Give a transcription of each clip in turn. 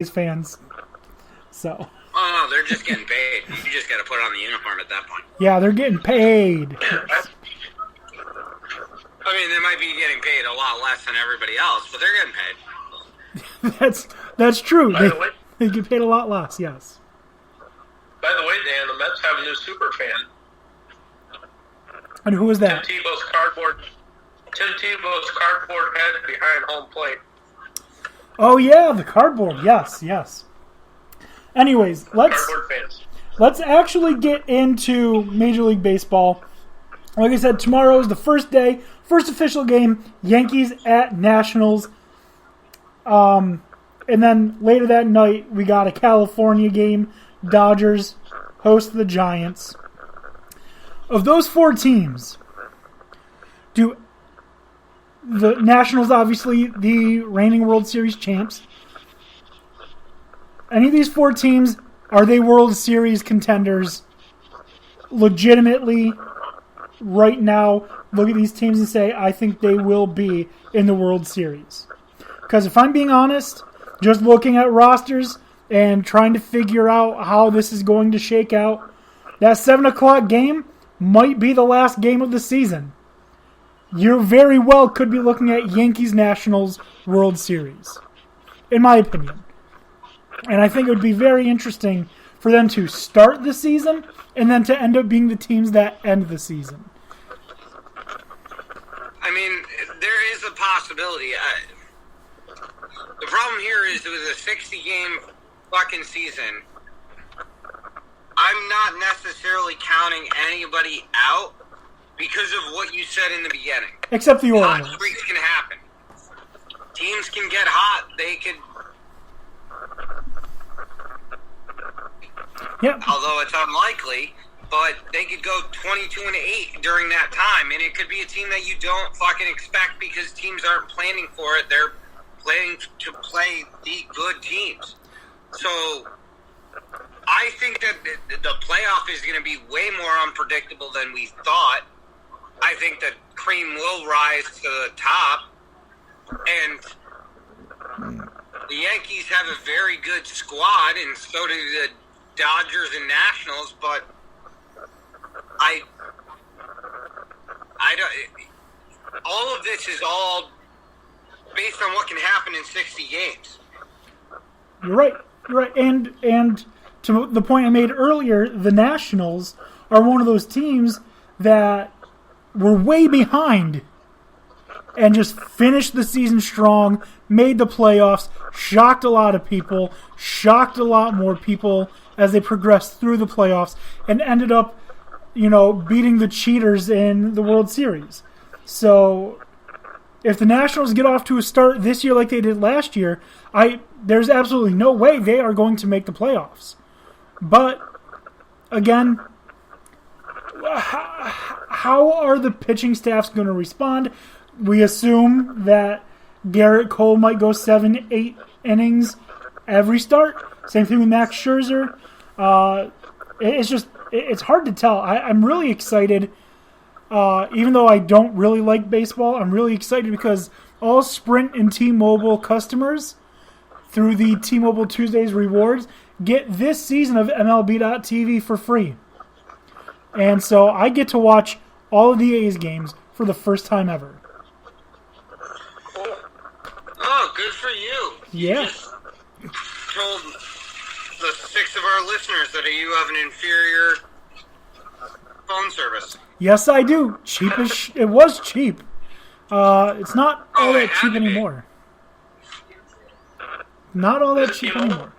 fans. So. Oh, no, they're just getting paid. You just got to put on the uniform at that point. Yeah, they're getting paid. I mean, they might be getting paid a lot less than everybody else, but they're getting paid. That's true. They get paid a lot less, yes. By the way, Dan, the Mets have a new super fan. And who was that? Tim Tebow's cardboard head behind home plate. Oh, yeah, the cardboard. Yes. Anyways, let's actually get into Major League Baseball. Like I said, tomorrow is the first day, first official game, Yankees at Nationals. And then later that night, we got a California game, Dodgers host the Giants. Of those four teams, do the Nationals, obviously the reigning World Series champs, any of these four teams, are they World Series contenders legitimately right now? Look at these teams and say, I think they will be in the World Series. Because if I'm being honest, just looking at rosters and trying to figure out how this is going to shake out, that 7 o'clock game might be the last game of the season. You very well could be looking at Yankees-Nationals World Series, in my opinion. And I think it would be very interesting for them to start the season and then to end up being the teams that end the season. I mean, there is a possibility. The problem here is with a 60-game fucking season, I'm not necessarily counting anybody out because of what you said in the beginning. Except the Orioles. Hot streaks can happen. Teams can get hot. They could... Yep. Although it's unlikely, but they could go 22-8 during that time, and it could be a team that you don't fucking expect because teams aren't planning for it. They're planning to play the good teams. So I think that the playoff is going to be way more unpredictable than we thought. I think that cream will rise to the top, and the Yankees have a very good squad, and so do the Dodgers and Nationals, but I don't. All of this is all based on what can happen in 60 games. You're right. And to the point I made earlier, the Nationals are one of those teams that were way behind and just finished the season strong, made the playoffs, shocked a lot of people, shocked a lot more people as they progressed through the playoffs, and ended up, beating the cheaters in the World Series. So if the Nationals get off to a start this year like they did last year, there's absolutely no way they are going to make the playoffs. But, again, how are the pitching staffs going to respond? We assume that Garrett Cole might go 7-8 innings every start. Same thing with Max Scherzer. It's hard to tell. I'm really excited. Even though I don't really like baseball, I'm really excited because all Sprint and T-Mobile customers through the T-Mobile Tuesdays rewards get this season of MLB.TV for free. And so I get to watch all of the A's games for the first time ever. Oh, good for you. Yeah. You just told the 6 of our listeners that you have an inferior phone service. Yes, I do. It was cheap. It's not all that cheap anymore. Not all that cheap anymore.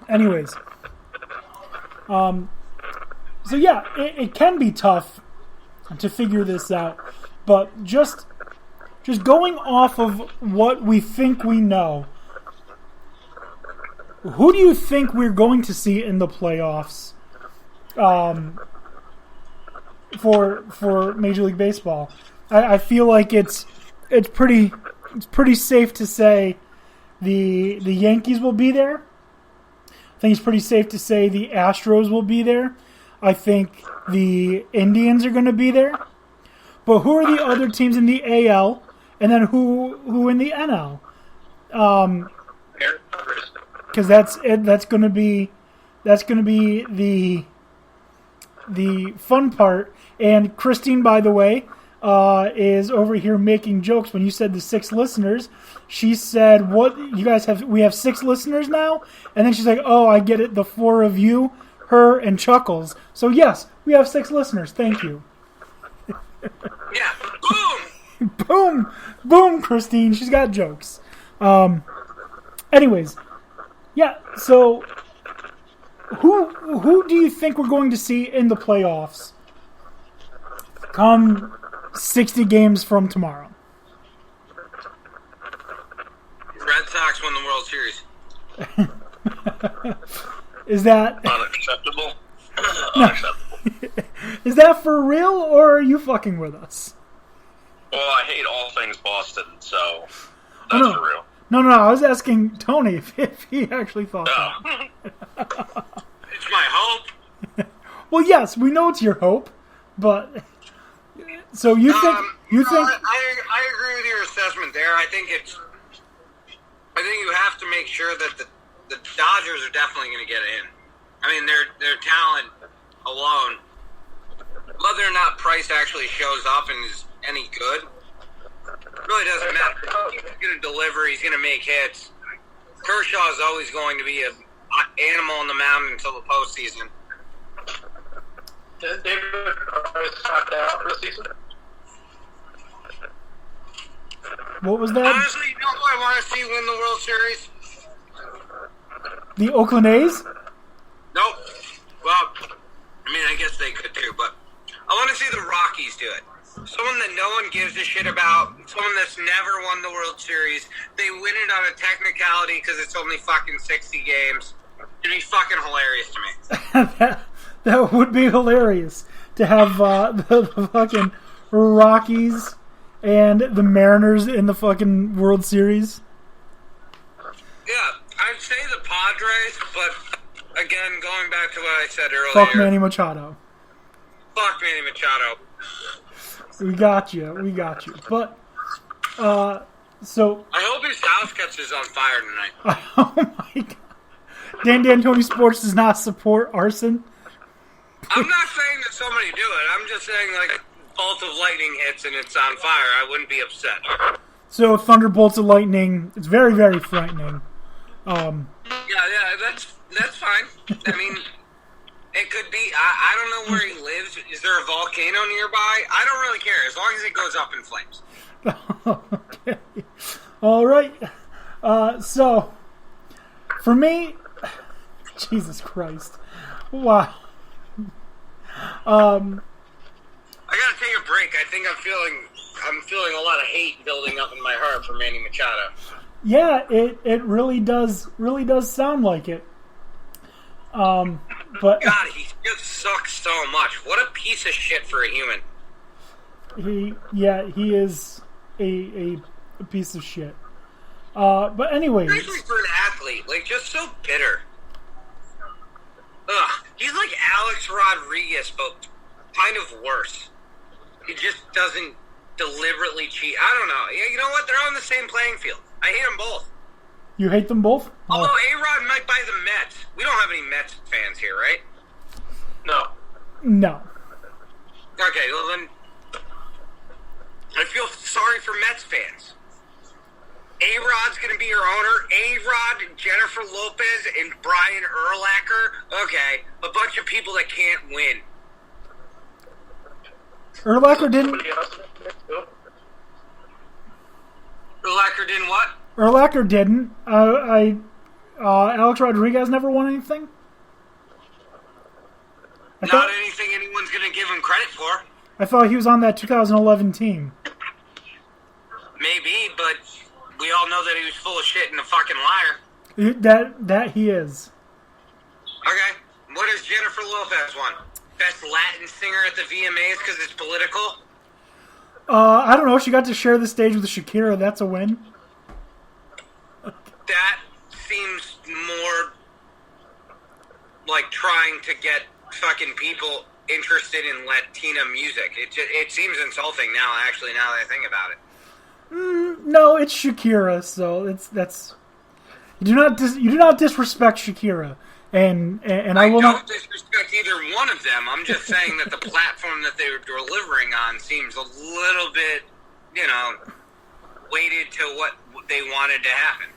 Anyways. So yeah, it can be tough to figure this out. But just going off of what we think we know, who do you think we're going to see in the playoffs for Major League Baseball? I feel like it's pretty safe to say the Yankees will be there. I think it's pretty safe to say the Astros will be there. I think the Indians are going to be there. But who are the other teams in the AL And then who in the NL? Aaron Because that's going to be the fun part. And Christine, by the way, is over here making jokes. When you said the 6 listeners, she said, "What you guys have? We have 6 listeners now." And then she's like, "Oh, I get it. The 4 of you, her, and Chuckles." So yes, we have 6 listeners. Thank you. Yeah. Boom. Boom, boom, Christine. She's got jokes. Anyways, yeah. So, who do you think we're going to see in the playoffs come 60 games from tomorrow? Red Sox won the World Series. Is that unacceptable? Unacceptable. is that for real, or are you fucking with us? Well, I hate all things Boston, so that's for real. No. I was asking Tony if he actually thought that. It's my hope. Well, yes, we know it's your hope, but so you think I agree with your assessment there. I think you have to make sure that the Dodgers are definitely going to get in. I mean, their talent alone, whether or not Price actually shows up and is any good, it really doesn't matter. He's going to deliver. He's going to make hits. Kershaw is always going to be an animal on the mound until the postseason. Did David Price knocked out for the season? what was that? Honestly, you know who I want to see win the World Series? The Oakland A's? Nope. Well, I mean, I guess they could too, but I want to see the Rockies do it. Someone that no one gives a shit about, someone that's never won the World Series. They win it on a technicality because it's only fucking 60 games. It'd be fucking hilarious to me. that would be hilarious to have the fucking Rockies and the Mariners in the fucking World Series. Yeah, I'd say the Padres, but again, going back to what I said earlier. Fuck Manny Machado. Fuck Manny Machado. We got you. But, so... I hope his house catches on fire tonight. Oh my god. Dan D'Antoni Sports does not support arson. I'm not saying that somebody do it. I'm just saying, like, bolt of lightning hits and it's on fire. I wouldn't be upset. So, thunderbolts of lightning. It's very, very frightening. Yeah, that's fine. I mean... It could be. I don't know where he lives. Is there a volcano nearby? I don't really care as long as it goes up in flames. Okay. All right. So, for me, Jesus Christ. Wow. I gotta take a break. I think I'm feeling a lot of hate building up in my heart for Manny Machado. Yeah, it really does sound like it. But God, he just sucks so much. What a piece of shit for a human. He is a piece of shit. But anyways, especially for an athlete, like just so bitter. Ugh, he's like Alex Rodriguez, but kind of worse. He just doesn't deliberately cheat. I don't know. Yeah, you know what? They're on the same playing field. I hate them both. You hate them both? Although A-Rod might buy the Mets. We don't have any Mets fans here, right? No. Okay, well then, I feel sorry for Mets fans. A-Rod's going to be your owner. A-Rod, Jennifer Lopez, and Brian Urlacher. Okay, a bunch of people that can't win. Urlacher didn't... Urlacher didn't what? Urlacher didn't. Alex Rodriguez never won anything? Not anything anyone's going to give him credit for. I thought he was on that 2011 team. Maybe, but we all know that he was full of shit and a fucking liar. That he is. Okay. What has Jennifer Lopez won? Best Latin singer at the VMAs because it's political? I don't know. She got to share the stage with Shakira. That's a win. That seems more like trying to get fucking people interested in Latina music. It seems insulting now that I think about it. No, it's Shakira. So that's you do not disrespect Shakira, and I will don't not disrespect either one of them. I'm just saying that the platform that they were delivering on seems a little bit, weighted to what they wanted to happen.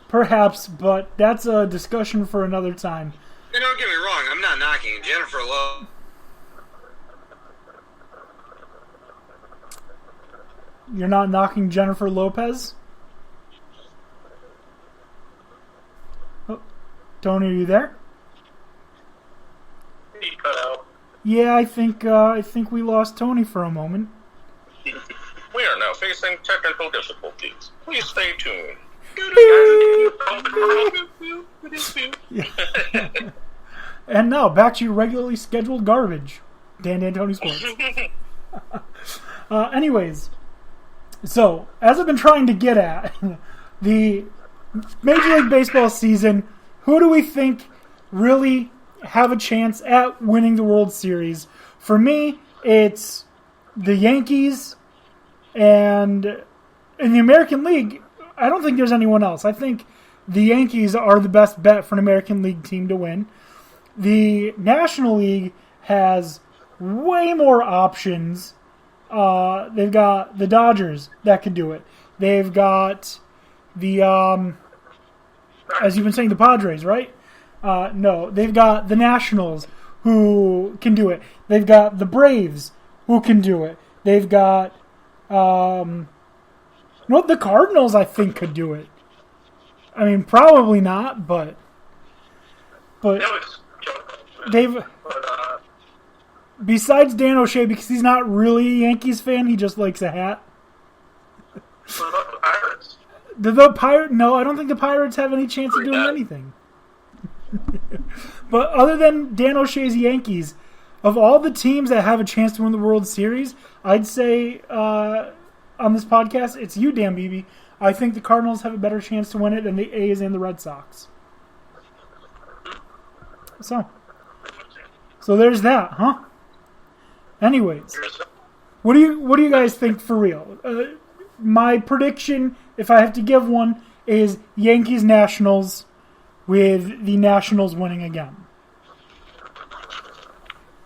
Perhaps, but that's a discussion for another time. Don't get me wrong. I'm not knocking Jennifer Lopez. You're not knocking Jennifer Lopez? Oh, Tony, are you there? He cut out. Yeah, I think we lost Tony for a moment. We are now facing technical difficulties. Please stay tuned. And now, back to your regularly scheduled garbage. Dan Tony Sports. Anyways, so, as I've been trying to get at, the Major League Baseball season, who do we think really have a chance at winning the World Series? For me, it's the Yankees, and in the American League, I don't think there's anyone else. I think the Yankees are the best bet for an American League team to win. The National League has way more options. They've got the Dodgers that can do it. They've got the, as you've been saying, the Padres, right? No, they've got the Nationals who can do it. They've got the Braves who can do it. They've got, the Cardinals I think could do it. I mean, probably not, but they've. Besides Dan O'Shea, because he's not really a Yankees fan, he just likes a hat. What about the Pirates? No, I don't think the Pirates have any chance of doing anything. But other than Dan O'Shea's Yankees, of all the teams that have a chance to win the World Series, I'd say on this podcast, it's you, Dan Beebe. I think the Cardinals have a better chance to win it than the A's and the Red Sox. So there's that, huh? Anyways, what do you guys think for real? My prediction, if I have to give one, is Yankees Nationals, with the Nationals winning again.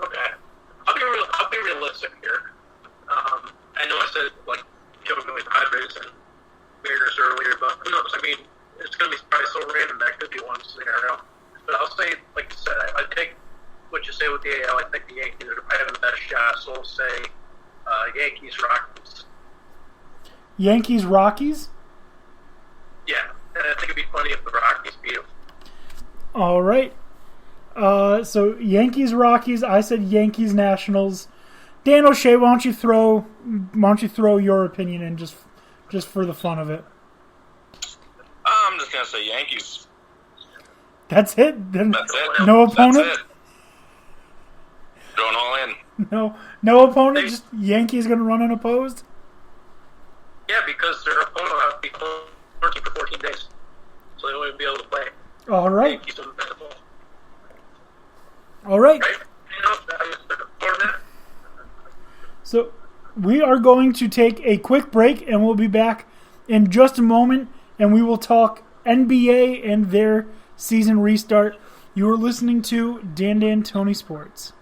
Okay, I'll be realistic here. I know I said jokingly Padres and Mariners earlier, but who knows? I mean, it's going to be probably so random that could be one scenario. But I'll say, like you said, I take what you say with the AL. I think the Yankees are having the best shot, so I'll say Yankees Rockies. Yankees Rockies? Yeah, and I think it'd be funny if the Rockies beat them. All right. So Yankees Rockies. I said Yankees Nationals. Dan O'Shea, why don't you throw your opinion in just for the fun of it? I'm just gonna say Yankees. That's it. Then That's it. no opponent. That's it. Going all in. No opponent. Just Yankees going to run unopposed. Yeah, because their opponent will have to be quarantined for 14 days, so they won't even be able to play. All right. Yankees will win the ball. All right. Right? So we are going to take a quick break, and we'll be back in just a moment, and we will talk NBA and their season restart. You are listening to Dan Tony Sports.